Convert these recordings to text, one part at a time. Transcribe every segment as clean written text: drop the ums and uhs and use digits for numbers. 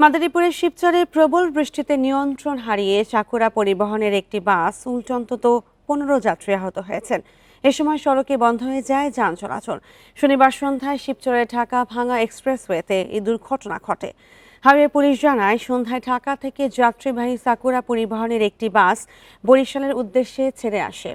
মাদারীপুরের শিবচরে প্রবল বৃষ্টিতে নিয়ন্ত্রণ হারিয়ে চাকুরা পরিবহনের একটি বাস উল্টে অন্তত 15 যাত্রী আহত হয়েছেন। এ সময় সড়কে বন্ধ হয়ে যায় যান চলাচল। শনিবার সন্ধ্যায় শিবচরে ঢাকা ভাঙা এক্সপ্রেসওয়েতে এই দুর্ঘটনা ঘটে। হাইওয়ে পুলিশ জানায়, সন্ধ্যায় ঢাকা থেকে যাত্রীবাহী চাকুরা পরিবহনের একটি বাস বরিশালের উদ্দেশ্যে ছেড়ে আসে।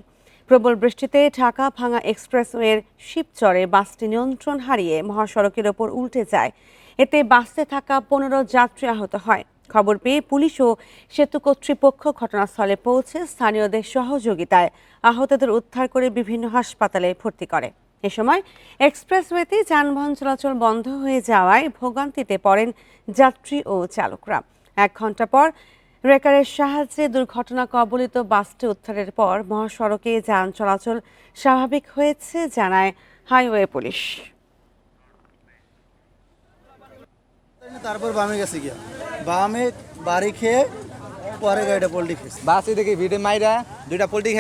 প্রবল বৃষ্টিতে ঢাকা ভাঙা এক্সপ্রেসওয়ের শিবচরে বাসটি নিয়ন্ত্রণ হারিয়ে মহাসড়কের ওপর উল্টে যায়। এতে বাসে থাকা 15 যাত্রী আহত হয়। খবর পেয়ে পুলিশ ও সেতু কর্তৃপক্ষ ঘটনাস্থলে পৌঁছে স্থানীয়দের সহযোগিতায় আহতদের উদ্ধার করে বিভিন্ন হাসপাতালে ভর্তি করে। এ সময় এক্সপ্রেসওয়েতে যানবাহন চলাচল বন্ধ হয়ে যাওয়ায় ভোগান্তিতে পড়েন যাত্রী ও চালকরা। 1 ঘন্টা পর রেকারের সাহায্যে দুর্ঘটনা কবলিত বাসটি উদ্ধারের পর মহাসড়কে যান চলাচল স্বাভাবিক হয়েছে জানায় হাইওয়ে পুলিশ। তারপর বামে গেছে গিয়া বামে বাড়ি খেয়ে পরে গাড়িটা পোল্ট্রি খেয়েছে। বাসে দেখি ভিড়ে মাইরা দুইটা পোল্ট্রি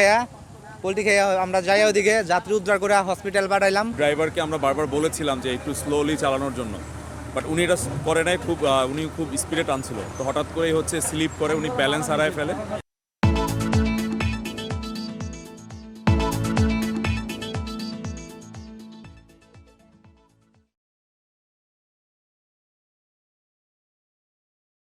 খাইয়া আমরা যাই ওদিকে যাত্রী উদ্ধার করে হসপিটাল পাঠাইলাম। ড্রাইভারকে আমরা বারবার বলেছিলাম যে একটু স্লোলি চালানোর জন্য, বাট উনি এটা করে নাই। উনি খুব স্পিডে টানছিল, তো হঠাৎ করেই স্লিপ করে উনি ব্যালেন্স হারায় ফেলে।